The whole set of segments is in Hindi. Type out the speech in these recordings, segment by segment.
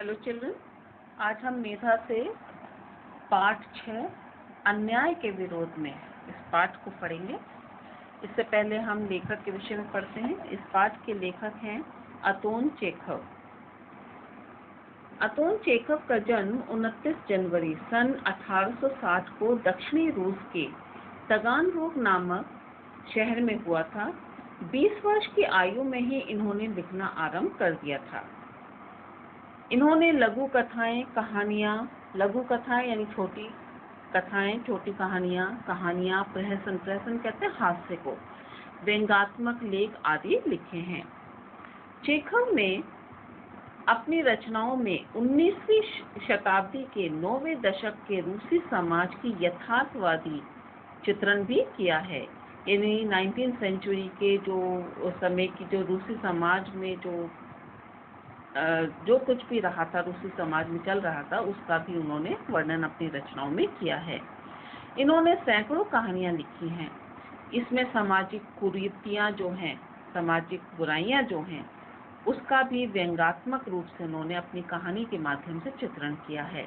हेलो चिल्ड्रन, आज हम मेधा से पाठ 6 अन्याय के विरोध में इस पाठ को पढ़ेंगे। इससे पहले हम लेखक के विषय में पढ़ते हैं। इस पाठ के लेखक हैं अतोन चेखव। अतोन चेखव का जन्म 29 जनवरी सन 1860 को दक्षिणी रूस के तगानरोग नामक शहर में हुआ था। 20 वर्ष की आयु में ही इन्होंने लिखना आरंभ कर दिया था। इन्होंने लघु कथाएं, कहानियां, लघु कथाएं यानी छोटी कथाएं, छोटी कहानियां, प्रहसन कहते हैं हास्य को, व्यंग्यात्मक लेख आदि लिखे हैं। चेखव ने अपनी रचनाओं में 19वीं शताब्दी के 9वें दशक के रूसी समाज की यथार्थवादी चित्रण भी किया है। यानी 19th सेंचुरी के जो समय की जो रूसी समाज में जो कुछ भी रहा था, रूसी समाज में चल रहा था, उसका भी उन्होंने वर्णन अपनी रचनाओं में किया है। इन्होंने सैकड़ों कहानियां लिखी हैं। इसमें सामाजिक कुरीतियां जो हैं, सामाजिक बुराइयां जो हैं, उसका भी व्यंग्यात्मक रूप से उन्होंने अपनी कहानी के माध्यम से चित्रण किया है।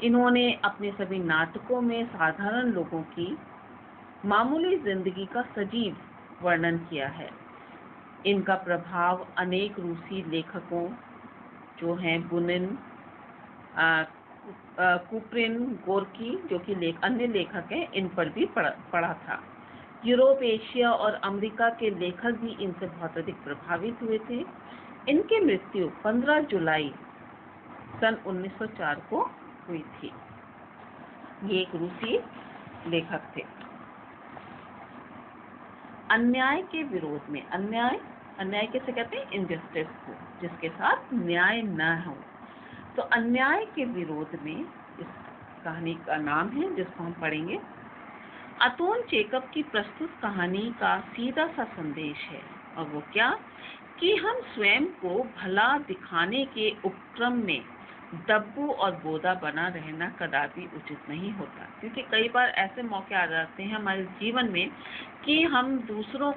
इन्होंने अपने सभी नाटकों में साधारण लोगों की मामूली जिंदगी का सजीव वर्णन किया है। इनका प्रभाव अनेक रूसी लेखकों जो हैं, बुनिन, कुप्रिन, गोर्की जो कि अन्य लेखक हैं, इन पर भी पढ़ा था। यूरोप, एशिया और अमेरिका के लेखक भी इनसे बहुत अधिक प्रभावित हुए थे। इनकी मृत्यु 15 जुलाई सन 1904 को हुई थी। ये एक रूसी लेखक थे। अन्याय के विरोध में, अन्याय कैसे कहते हैं? इनजस्टिस को, जिसके साथ न्याय न हो। तो अन्याय के विरोध में इस कहानी का नाम है, जिसको हम पढ़ेंगे। अतोन चेखव की प्रस्तुत कहानी का सीधा सा संदेश है, और वो क्या कि हम स्वयं को भला दिखाने के उपक्रम में दब्बू और बोदा बना रहना कदापि उचित नहीं होता। क्योंकि कई बार ऐसे मौके आ जाते हैं हमारे जीवन में कि हम दूसरों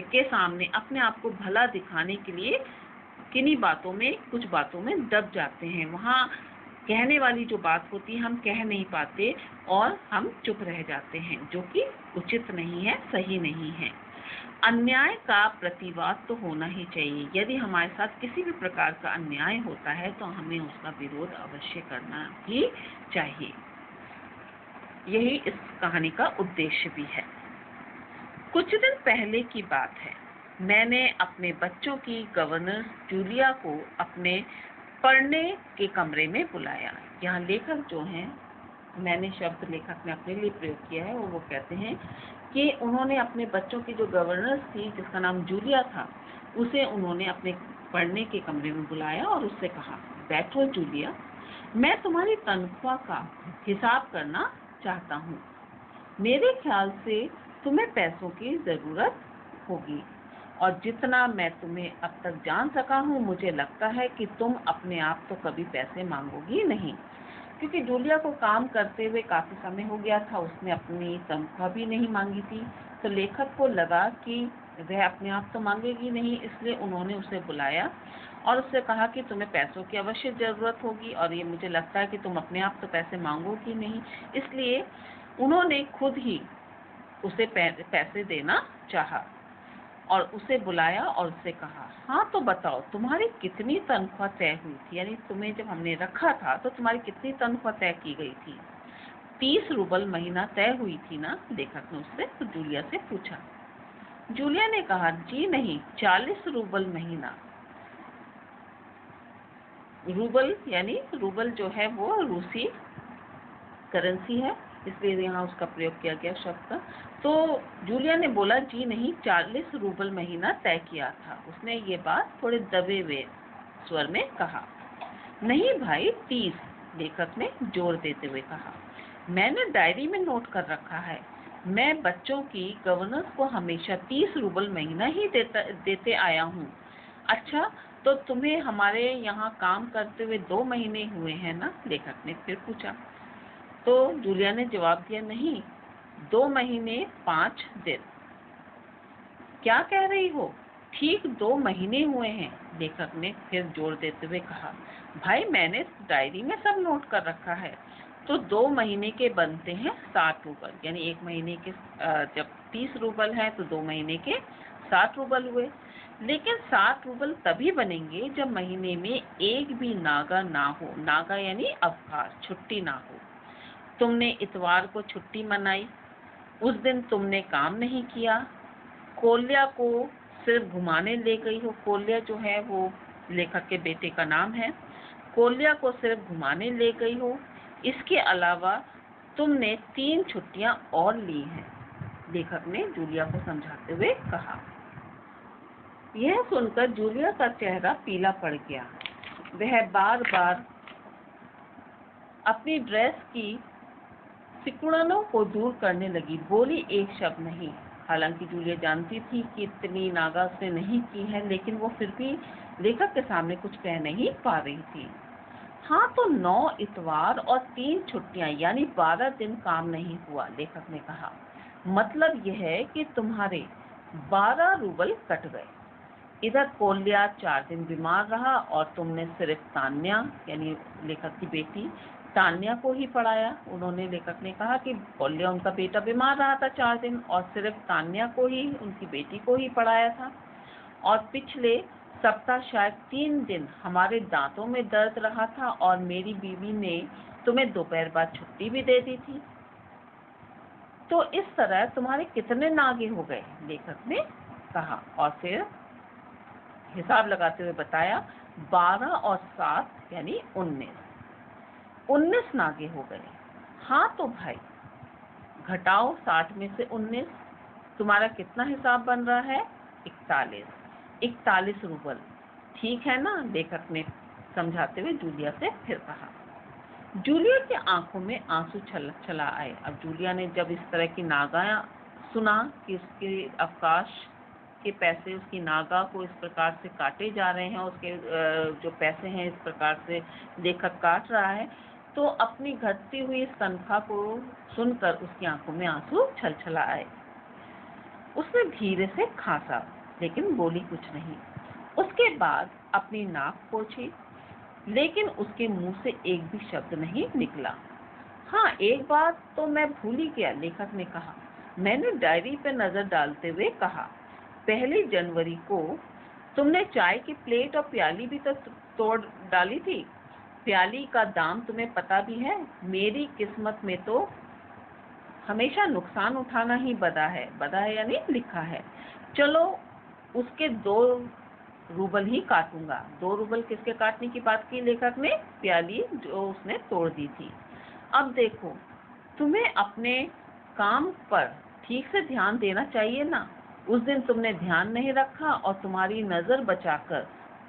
के सामने अपने आप को भला दिखाने के लिए किन्हीं बातों में, कुछ बातों में दब जाते हैं। वहाँ कहने वाली जो बात होती है हम कह नहीं पाते और हम चुप रह जाते हैं, जो कि उचित नहीं है, सही नहीं है। अन्याय का प्रतिवाद तो होना ही चाहिए। यदि हमारे साथ किसी भी प्रकार का अन्याय होता है तो हमें उसका विरोध अवश्य करना ही चाहिए। यही इस कहानी का उद्देश्य भी है। कुछ दिन पहले की बात है, मैंने अपने बच्चों की गवर्नर जूलिया को अपने पढ़ने के कमरे में बुलाया। यहाँ लेखक जो हैं, मैंने शब्द लेखक ने अपने लिए प्रयोग किया है, वो कहते हैं कि उन्होंने अपने बच्चों की जो गवर्नर थी, जिसका नाम जूलिया था, उसे उन्होंने अपने पढ़ने के कमरे में बुलाया और उससे कहा, बैठो जूलिया, मैं तुम्हारी तनख्वाह का हिसाब करना चाहता हूँ। मेरे ख्याल से तुम्हें पैसों की जरूरत होगी, और जितना मैं तुम्हें अब तक जान सका हूँ, मुझे लगता है कि तुम अपने आप तो कभी पैसे मांगोगी नहीं। क्योंकि जूलिया को काम करते हुए काफी समय हो गया था, उसने अपनी तनख्वाह भी नहीं मांगी थी। तो लेखक को लगा कि वह अपने आप तो मांगेगी नहीं, इसलिए उन्होंने उसे बुलाया और उससे कहा कि तुम्हें पैसों की अवश्य जरूरत होगी, और ये मुझे लगता है कि तुम अपने आप तो पैसे मांगोगी नहीं। इसलिए उन्होंने खुद ही उसे पैसे देना चाहा और उसे बुलाया और उससे कहा, हाँ तो बताओ, तुम्हारी कितनी तनख्वाह तय हुई थी? यानी तुम्हें जब हमने रखा था तो तुम्हारी कितनी तनख्वाह तय की गई थी? 30 रूबल महीना तय हुई थी ना? लेखक ने उससे तो जूलिया से पूछा। जूलिया ने कहा, जी नहीं, 40 रूबल महीना। रूबल यानी रूबल जो है वो रूसी करेंसी है, इसलिए यहाँ उसका प्रयोग किया गया शब्द का। तो जूलिया ने बोला, जी नहीं, 40 रूबल महीना तय किया था। उसने ये बात थोड़े दबे हुए स्वर में कहा। नहीं भाई, 30, लेखक ने जोर देते हुए कहा। मैंने डायरी में नोट कर रखा है, मैं बच्चों की गवर्नर्स को हमेशा 30 रूबल महीना ही देते आया हूँ। अच्छा, तो तुम्हें हमारे यहाँ काम करते हुए 2 महीने हुए हैं ना? लेखक ने फिर पूछा। तो जूलिया ने जवाब दिया, नहीं, 2 महीने 5 दिन। क्या कह रही हो? ठीक 2 महीने हुए हैं, लेखक ने फिर जोर देते हुए कहा। भाई मैंने डायरी में सब नोट कर रखा है। तो 2 महीने के बनते हैं 60 रूबल, यानी 1 महीने के जब 30 रूबल है तो 2 महीने के 60 रूबल हुए। लेकिन 60 रूबल तभी बनेंगे जब महीने में एक भी नागा ना हो। नागा यानी अवकाश, छुट्टी ना हो। तुमने इतवार को छुट्टी मनाई, उस दिन तुमने काम नहीं किया, कोल्या को सिर्फ घुमाने ले गई हो। कोल्या जो है वो लेखक के बेटे का नाम है। कोल्या को सिर्फ घुमाने ले गई हो, इसके अलावा तुमने 3 छुट्टियां और ली हैं, लेखक ने जूलिया को समझाते हुए कहा। यह सुनकर जूलिया का चेहरा पीला पड़ गया। वह बार बार अपनी ड्रेस की सिकुड़नों को दूर करने लगी, बोली एक शब्द नहीं। हालांकि जूलिया जानती थी कि इतनी नागा उसने नहीं की है, लेकिन वो फिर भी लेखक के सामने कुछ कह नहीं पा रही थी। हाँ, तो 9 इतवार और 3 छुट्टियां यानी 12 दिन काम नहीं हुआ, लेखक ने कहा। मतलब यह है कि तुम्हारे 12 रूबल कट गए। इधर कोल्या 4 दिन बीमार रहा और तुमने सिर्फ तान्या यानी लेखक की बेटी तान्या को ही पढ़ाया। उन्होंने, लेखक ने कहा कि कोल्या उनका बेटा बीमार रहा था 4 दिन और सिर्फ तान्या को ही, उनकी बेटी को ही पढ़ाया था। और पिछले सप्ताह शायद 3 दिन हमारे दांतों में दर्द रहा था और मेरी बीवी ने तुम्हें दोपहर बाद छुट्टी भी दे दी थी। तो इस तरह तुम्हारे कितने नागे हो गए, लेखक ने कहा। और फिर हिसाब लगाते हुए बताया, 12 और 7 यानी 19 नागे हो गए। हाँ तो भाई घटाओ 60 में से 19, तुम्हारा कितना हिसाब बन रहा है? 41 रूबल, ठीक है ना, लेखक ने समझाते हुए जूलिया से फिर कहा। जूलिया की आंखों में आंसू छला आए। अब जूलिया ने जब इस तरह की नागा सुना कि उसके अवकाश के पैसे, उसकी नागा को इस प्रकार से काटे जा रहे हैं, उसके जो पैसे हैं इस प्रकार से लेखक काट रहा है, तो अपनी घटती हुई इस तनख्वाह को सुनकर उसकी आंखों में आंसू छलछला आए। उसने धीरे से खांसा, लेकिन बोली कुछ नहीं। उसके बाद अपनी नाक पोंछी, लेकिन उसके मुंह से एक भी शब्द नहीं निकला। हाँ, एक बात तो मैं भूल ही गया, लेखक ने कहा। मैंने डायरी पर नजर डालते हुए कहा, 1 जनवरी को तुमने चाय की प्लेट और प्याली भी तो तोड़ डाली थी। प्याली का दाम तुम्हें पता भी है। मेरी किस्मत में तो हमेशा नुकसान उठाना ही बदा है यानी लिखा है। चलो उसके 2 रूबल ही काटूंगा। 2 रूबल किसके काटने की बात की लेखक ने? प्याली जो उसने तोड़ दी थी। अब देखो, तुम्हें अपने काम पर ठीक से ध्यान देना चाहिए ना। उस दिन तुमने ध्यान नहीं रखा और तुम्हारी नजर बचाकर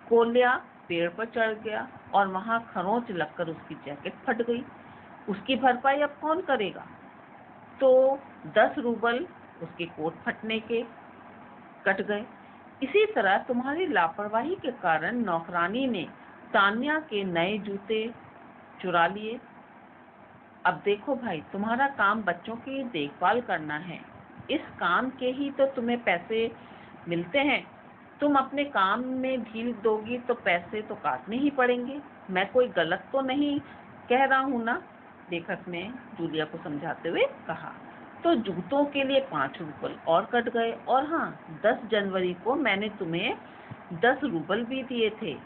कोल्या पेड़ पर चढ़ गया और वहां खरोंच लगकर उसकी जैकेट फट गई। उसकी भरपाई अब कौन करेगा? तो 10 रूबल उसके कोट फटने के कट गए। इसी तरह तुम्हारी लापरवाही के कारण नौकरानी ने तान्या के नए जूते चुरा लिए। अब देखो भाई, तुम्हारा काम बच्चों की देखभाल करना है। इस काम के ही तो तुम्हें पैसे मिलते हैं। तुम अपने काम में ढील दोगी तो पैसे तो काटने ही पड़ेंगे। मैं कोई गलत तो नहीं कह रहा हूँ ना, लेखक ने जूलिया को समझाते हुए कहा। तो जूतों के लिए 5 रूबल और कट गए। और हाँ, 10 जनवरी को मैंने तुम्हें 10 रूबल भी दिए थे।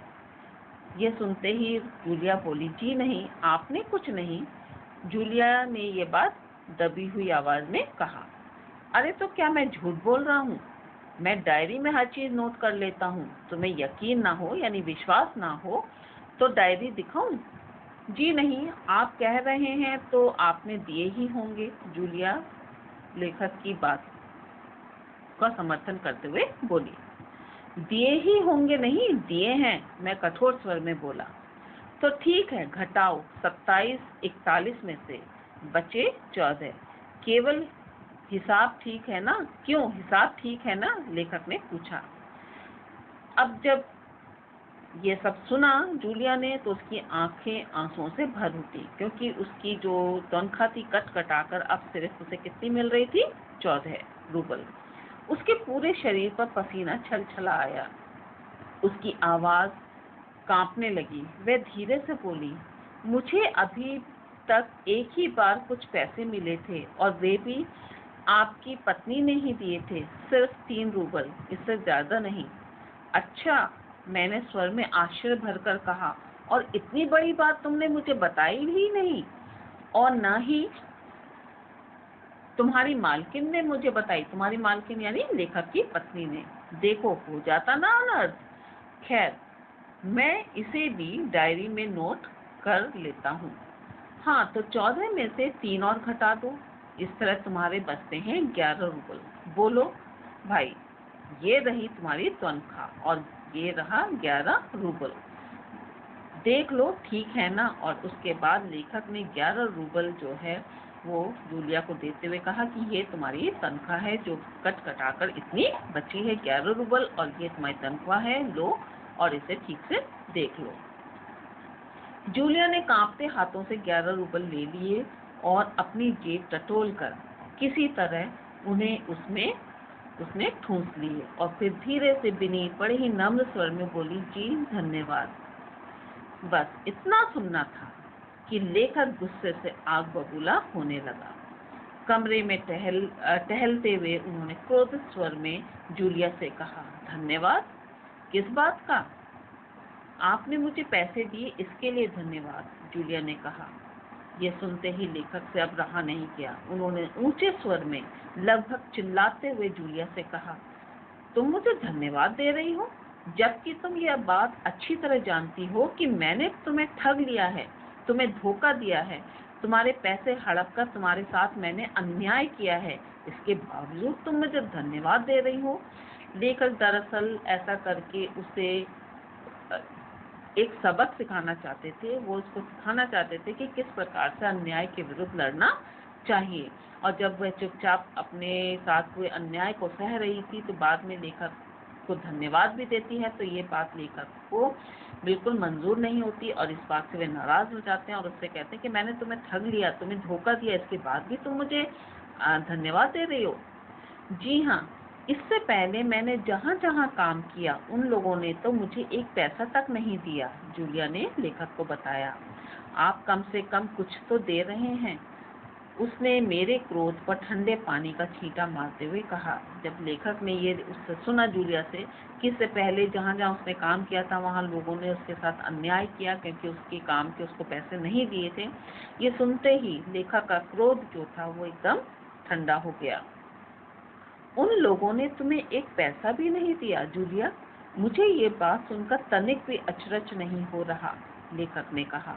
ये सुनते ही जूलिया बोली, जी नहीं, आपने कुछ नहीं। जूलिया ने ये बात दबी हुई आवाज में कहा। अरे तो क्या मैं झूठ बोल रहा हूँ? मैं डायरी में हर चीज नोट कर लेता हूँ। तुम्हें यकीन ना हो यानी विश्वास ना हो तो डायरी दिखाऊं? जी नहीं, आप कह रहे हैं तो आपने दिए ही होंगे। जूलिया लेखक की बात का समर्थन करते हुए बोली। दिए ही होंगे नहीं, दिए हैं, मैं कठोर स्वर में बोला। तो ठीक है, घटाओ 27 41 में से बचे 14। केवल हिसाब ठीक है ना? क्यों, हिसाब ठीक है ना? लेखक ने पूछा। अब जब ये सब सुना जूलिया ने तो उसकी आंखें आंसुओं से भर उठी, क्योंकि उसकी जो तनख्वाह थी कट कटाकर अब सिर्फ उसे कितनी मिल रही थी? 14 रूबल। उसके पूरे शरीर पर पसीना छलछला आया। उसकी आवाज कांपने लगी। वह धीरे से बोली, मुझे अभी तक एक ही बार कुछ पैसे मिले थे और वे भी आपकी पत्नी ने ही दिए थे, सिर्फ 3 रूबल, इससे ज्यादा नहीं। अच्छा, मैंने स्वर में आश्चर्य भरकर कहा, और इतनी बड़ी बात तुमने मुझे बताई भी नहीं, और न ही तुम्हारी मालकिन ने मुझे बताई। तुम्हारी मालकिन यानी लेखक की पत्नी ने। देखो, हो जाता ना अनर्थ। खैर, मैं इसे भी डायरी में नोट कर लेता हूँ। हाँ, तो 14 में से 3 और घटा दो। इस तरह तुम्हारे बचते हैं 11 रूबल। बोलो भाई, ये रही तुम्हारी तनख्वाह और ये रहा 11 रूबल। देख लो, ठीक है ना? और उसके बाद लेखक ने 11 रूबल जो है वो जूलिया को देते हुए कहा कि ये तुम्हारी तनख्वाह है जो कट कटाकर इतनी बची है, 11 रूबल, और ये तुम्हारी तनख्वाह है, लो और इसे ठीक से देख लो। जूलिया ने कांपते हाथों से 11 रूबल ले लिए और अपनी जेब टटोल कर किसी तरह उन्हें उसने ठूंस लिए और फिर धीरे से बिनी बड़े ही नम्र स्वर में बोली, जी धन्यवाद। बस इतना सुनना था कि लेखक गुस्से से आग बबूला होने लगा। कमरे में टहलते हुए उन्होंने क्रोधित स्वर में जूलिया से कहा, धन्यवाद? किस बात का? आपने मुझे पैसे दिए, इसके लिए धन्यवाद, जूलिया ने कहा। यह सुनते ही लेखक से अब रहा नहीं गया। उन्होंने ऊंचे स्वर में लगभग चिल्लाते हुए जूलिया से कहा, तुम मुझे धन्यवाद दे रही हो, जबकि तुम यह बात अच्छी तरह जानती हो कि मैंने तुम्हें ठग लिया है, तुम्हें धोखा दिया है, तुम्हारे पैसे हड़प कर तुम्हारे साथ मैंने अन्याय किया है, इसके बावजूद तुम मुझे धन्यवाद दे रही हो। लेखक दरअसल ऐसा करके उसे एक सबक सिखाना चाहते थे। वो उसको सिखाना चाहते थे कि किस प्रकार से अन्याय के विरुद्ध लड़ना चाहिए। और जब वह चुपचाप अपने साथ हुए अन्याय को सह रही थी तो बाद में लेखक को धन्यवाद भी देती है, तो ये बात लेखक को बिल्कुल मंजूर नहीं होती और इस बात से वे नाराज हो जाते हैं और उससे कहते हैं कि मैंने तुम्हें ठग लिया, तुम्हें धोखा दिया, इसके बाद भी तुम मुझे धन्यवाद दे रही हो। जी हाँ, इससे पहले मैंने जहाँ जहाँ काम किया उन लोगों ने तो मुझे एक पैसा तक नहीं दिया, जूलिया ने लेखक को बताया। आप कम से कम कुछ तो दे रहे हैं। उसने मेरे क्रोध पर ठंडे पानी का छींटा मारते हुए कहा। जब लेखक ने ये उससे सुना जूलिया से कि इससे पहले जहाँ जहाँ उसने काम किया था वहाँ लोगों ने उसके साथ अन्याय किया क्योंकि उसके काम के उसको पैसे नहीं दिए थे, ये सुनते ही लेखक का क्रोध जो था वो एकदम ठंडा हो गया। उन लोगों ने तुम्हें एक पैसा भी नहीं दिया जूलिया? मुझे ये बात सुनकर तनिक भी अचरज नहीं हो रहा, लेखक ने कहा।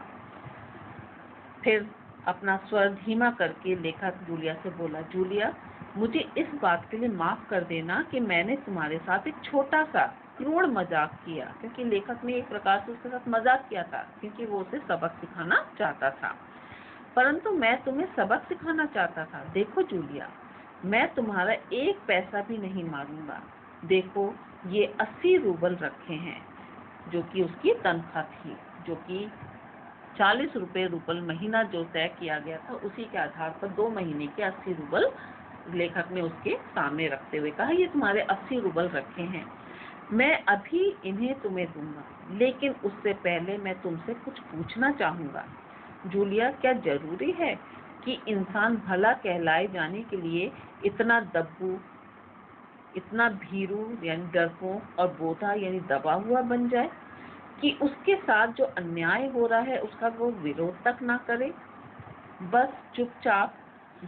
फिर अपना स्वर धीमा करके लेखक जूलिया से बोला, जूलिया, मुझे इस बात के लिए माफ कर देना कि मैंने तुम्हारे साथ एक छोटा सा क्रूर मजाक किया, क्योंकि लेखक ने एक प्रकार से उसके साथ मजाक किया था क्योंकि वो उसे सबक सिखाना चाहता था। परंतु मैं तुम्हें सबक सिखाना चाहता था। देखो जूलिया, मैं तुम्हारा एक पैसा भी नहीं मांगूंगा। देखो, ये 80 रूबल रखे हैं जो कि उसकी तनख्वाह थी, जो कि 40 रूबल महीना जो तय किया गया था, उसी के आधार पर 2 महीने के 80 रूबल लेखक ने उसके सामने रखते हुए कहा, ये तुम्हारे 80 रूबल रखे हैं, मैं अभी इन्हें तुम्हें दूंगा, लेकिन उससे पहले मैं तुमसे कुछ पूछना चाहूंगा। जूलिया, क्या जरूरी है कि इंसान भला कहलाए जाने के लिए इतना दब्बू, इतना भीरू यानी डरपोक और बोधा यानी दबा हुआ बन जाए कि उसके साथ जो अन्याय हो रहा है उसका वो विरोध तक ना करे, बस चुपचाप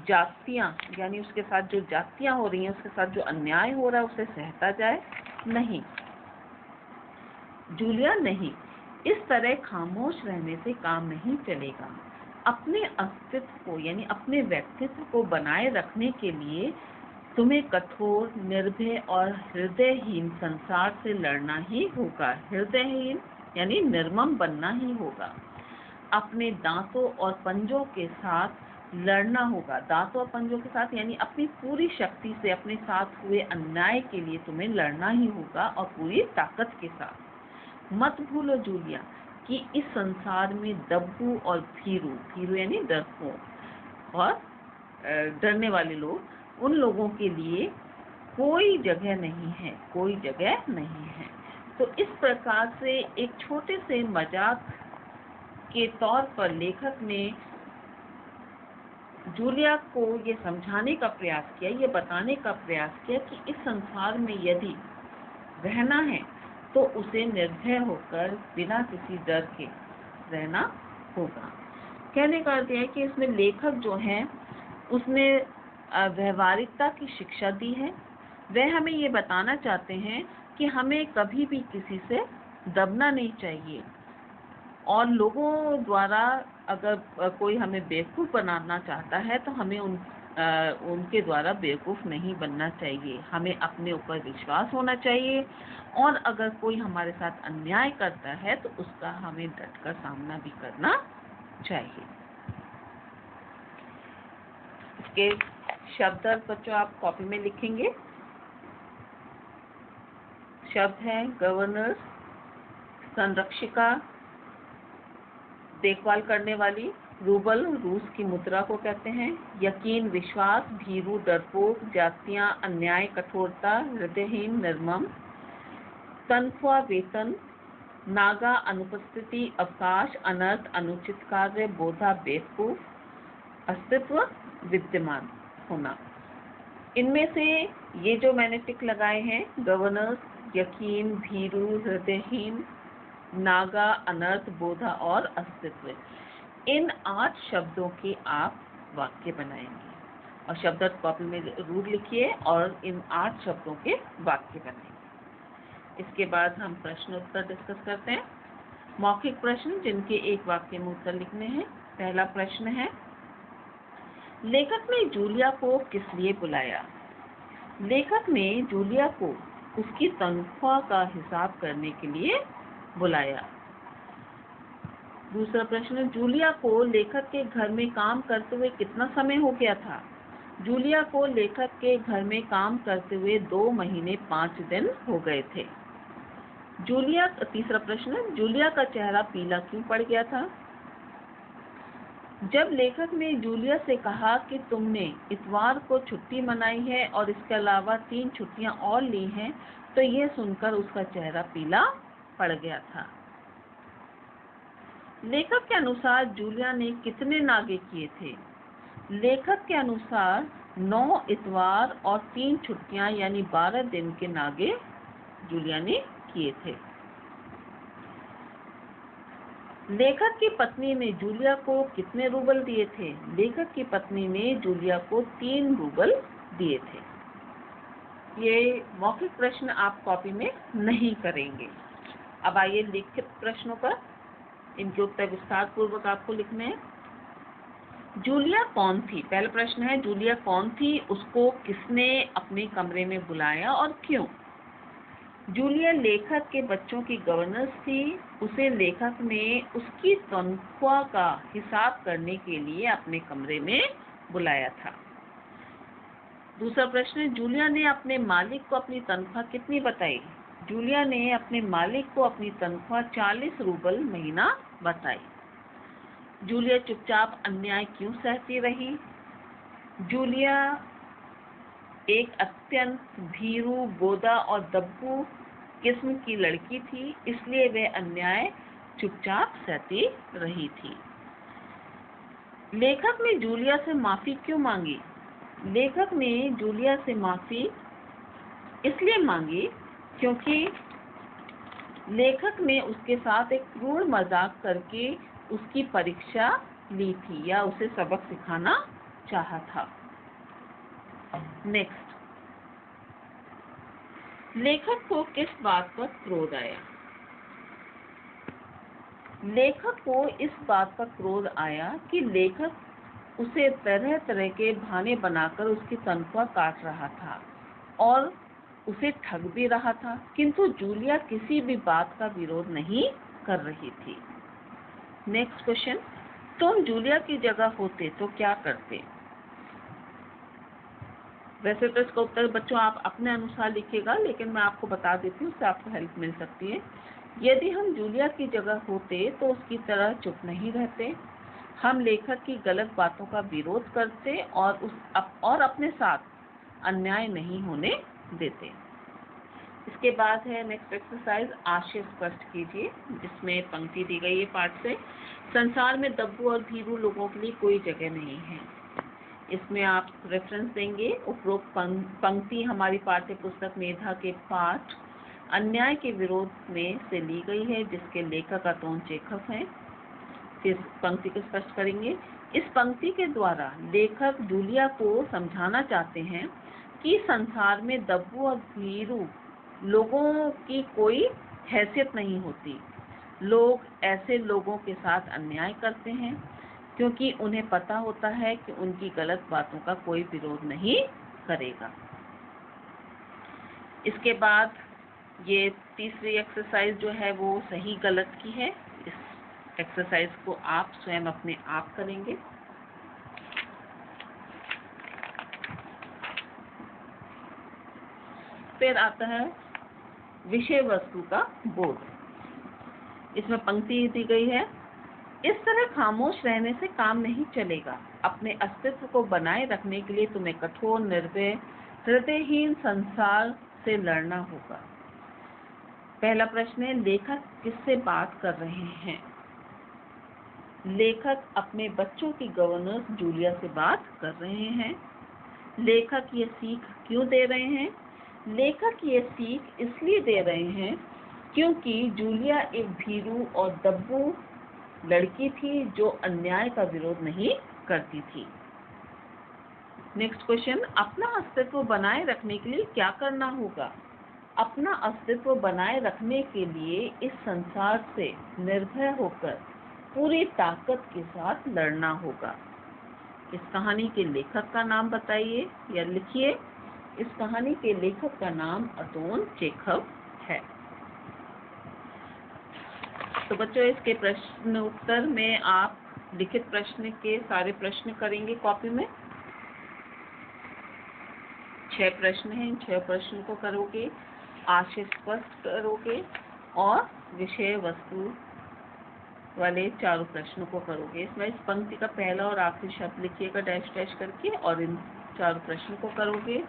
जातियां यानी उसके साथ जो जातियां हो रही हैं, उसके साथ जो अन्याय हो रहा है उसे सहता जाए? नहीं जूलिया, नहीं, इस तरह खामोश रहने से काम नहीं चलेगा। अपने अस्तित्व को यानी अपने व्यक्तित्व को बनाए रखने के लिए तुम्हें कठोर, निर्भय और हृदयहीन संसार से लड़ना ही होगा। हृदयहीन यानी निर्मम बनना ही होगा। अपने दांतों और पंजों के साथ लड़ना होगा। दांतों और पंजों के साथ यानी अपनी पूरी शक्ति से अपने साथ हुए अन्याय के लिए तुम्हें लड़ना ही होगा और पूरी ताकत के साथ। मत भूलो जूलिया कि इस संसार में दब्बू और भीरू यानी डरपोक और डरने वाले लोग, उन लोगों के लिए कोई जगह नहीं है, कोई जगह नहीं है। तो इस प्रकार से एक छोटे से मजाक के तौर पर लेखक ने जूलिया को ये समझाने का प्रयास किया, ये बताने का प्रयास किया कि इस संसार में यदि रहना है तो उसे निर्भय होकर बिना किसी डर के रहना होगा। कहने का अर्थ है कि इसमें लेखक जो है उसने व्यवहारिकता की शिक्षा दी है। वह हमें ये बताना चाहते हैं कि हमें कभी भी किसी से दबना नहीं चाहिए, और लोगों द्वारा अगर कोई हमें बेवकूफ़ बनाना चाहता है तो हमें उनके द्वारा बेवकूफ़ नहीं बनना चाहिए। हमें अपने ऊपर विश्वास होना चाहिए, और अगर कोई हमारे साथ अन्याय करता है तो उसका हमें डटकर सामना भी करना चाहिए। इसके शब्द बच्चों आप कॉपी में लिखेंगे। शब्द है गवर्नर, संरक्षिका, देखभाल करने वाली, रूबल रूस की मुद्रा को कहते हैं, यकीन विश्वास, भीरू डरपोक, जातियां अन्याय कठोरता, हृदयहीन निर्मम, तनख्वाह वेतन, नागा अनुपस्थिति अवकाश, अनर्थ अनुचित कार्य, बोधा बेवकूफ, अस्तित्व विद्यमान होना। इनमें से ये जो मैंने टिक लगाए हैं, गवर्नर्स, यकीन, भीरू, हृदयहीन, नागा, अनर्थ, बोधा और अस्तित्व, इन 8 शब्दों के आप वाक्य बनाएंगे, और शब्द कॉपी में जरूर लिखिए और इन 8 शब्दों के वाक्य बनाएंगे। इसके बाद हम प्रश्न उत्तर डिस्कस करते हैं। मौखिक प्रश्न जिनके एक वाक्य में उत्तर लिखने हैं। पहला प्रश्न है, लेखक ने जूलिया को किस लिए बुलाया? लेखक ने जूलिया को उसकी तनख्वाह का हिसाब करने के लिए बुलाया। दूसरा प्रश्न, जूलिया को लेखक के घर में काम करते हुए कितना समय हो गया था? जूलिया को लेखक के घर में काम करते हुए 2 महीने 5 दिन हो गए थे। तीसरा प्रश्न, जूलिया का चेहरा पीला क्यों पड़ गया था? जब लेखक ने जूलिया से कहा कि तुमने इतवार को छुट्टी मनाई है और इसके अलावा 3 छुट्टियां और ली हैं, तो यह सुनकर उसका चेहरा पीला पड़ गया था। लेखक के अनुसार जूलिया ने कितने नागे किए थे? लेखक के अनुसार 9 इतवार और 3 छुट्टियां यानी 12 दिन के नागे जूलिया ने किए थे। लेखक की पत्नी ने जूलिया को कितने रूबल दिए थे? लेखक की पत्नी ने जूलिया को 3 रूबल दिए थे। ये मौखिक प्रश्न आप कॉपी में नहीं करेंगे। अब आइए लिखित प्रश्नों पर, इनके उत्तर विस्तार पूर्वक आपको लिखने हैं। जूलिया कौन थी? पहला प्रश्न है, जूलिया कौन थी? उसको किसने अपने कमरे में बुलाया और क्यों? जूलिया लेखक के बच्चों की गवर्नेंस थी। उसे लेखक ने उसकी तनख्वाह का हिसाब करने के लिए अपने कमरे में बुलाया था। दूसरा प्रश्न, जूलिया ने अपने मालिक को अपनी तनख्वाह कितनी बताई? जूलिया ने अपने मालिक को अपनी तनख्वाह 40 रूबल महीना बताई। जूलिया चुपचाप अन्याय क्यों सहती रही? जूलिया एक अत्यंत भीरू, गोदा और दब्बू किस्म की लड़की थी, इसलिए वह अन्याय चुपचाप सहती रही थी। लेखक ने जूलिया से माफी क्यों मांगी? लेखक ने जूलिया से माफी इसलिए मांगी क्योंकि लेखक ने उसके साथ एक क्रूर मजाक करके उसकी परीक्षा ली थी या उसे सबक सिखाना चाहा था। नेक्स्ट, लेखक को किस बात पर क्रोध आया? लेखक को इस बात पर क्रोध आया कि लेखक उसे तरह तरह के बहाने बनाकर उसकी तनख्वाह काट रहा था और उसे ठग भी रहा था, किंतु जूलिया किसी भी बात का विरोध नहीं कर रही थी। नेक्स्ट क्वेश्चन, तुम जूलिया की जगह होते तो क्या करते? वैसे तो इसका उत्तर बच्चों आप अपने अनुसार लिखिएगा, लेकिन मैं आपको बता देती हूँ, उससे आपको हेल्प मिल सकती है। यदि हम जूलिया की जगह होते तो उसकी तरह चुप नहीं रहते, हम लेखक की गलत बातों का विरोध करते और अपने साथ अन्याय नहीं होने देते। इसके बाद है नेक्स्ट एक्सरसाइज, आशय स्पष्ट कीजिए, जिसमें पंक्ति दी गई है पाठ से। संसार में दब्बू और भीरू लोगों के लिए कोई जगह नहीं है। इसमें आप रेफरेंस देंगे। उपरोक्त पंक्ति हमारी पाठ्य पुस्तक मेधा के पाठ अन्याय के विरोध में से ली गई है, जिसके लेखक अतोन चेखव हैं। फिर पंक्ति को स्पष्ट करेंगे। इस पंक्ति के द्वारा लेखक जूलिया को समझाना चाहते हैं कि संसार में दब्बू और भीरू लोगों की कोई हैसियत नहीं होती। लोग ऐसे लोगों के साथ अन्याय करते हैं क्योंकि उन्हें पता होता है कि उनकी गलत बातों का कोई विरोध नहीं करेगा। इसके बाद ये तीसरी एक्सरसाइज जो है वो सही गलत की है। इस एक्सरसाइज को आप स्वयं अपने आप करेंगे। फिर आता है विषय वस्तु का बोध। इसमें पंक्ति दी गई है। इस तरह खामोश रहने से काम नहीं चलेगा। अपने अस्तित्व को बनाए रखने के लिए तुम्हें कठोर, निर्भय, हृदयहीन संसार से लड़ना होगा। पहला प्रश्न है, लेखक किससे बात कर रहे हैं? लेखक अपने बच्चों की गवर्नेंस जूलिया से बात कर रहे हैं। लेखक ये सीख क्यों दे रहे हैं? लेखक ये सीख इसलिए दे रहे हैं क्योंकि जूलिया एक भीरू और दब्बू लड़की थी जो अन्याय का विरोध नहीं करती थी। नेक्स्ट क्वेश्चन, अपना अस्तित्व बनाए रखने के लिए क्या करना होगा? अपना अस्तित्व बनाए रखने के लिए इस संसार से निर्भय होकर पूरी ताकत के साथ लड़ना होगा। इस कहानी के लेखक का नाम बताइए या लिखिए। इस कहानी के लेखक का नाम अतोन चेखव है। तो बच्चों, इसके प्रश्न उत्तर में आप लिखित प्रश्न के सारे प्रश्न करेंगे कॉपी में। 6 प्रश्न हैं, इन 6 प्रश्न को करोगे, आशय स्पष्ट करोगे और विषय वस्तु वाले 4 प्रश्नों को करोगे। इसमें इस पंक्ति का पहला और आखिरी शब्द लिखिएगा डैश डैश करके और इन 4 प्रश्नों को करोगे।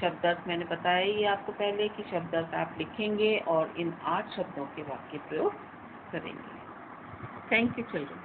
शब्दार्थ मैंने बताया ही आपको पहले कि शब्दार्थ आप लिखेंगे और इन 8 शब्दों के वाक्य प्रयोग करेंगे। Thank you children.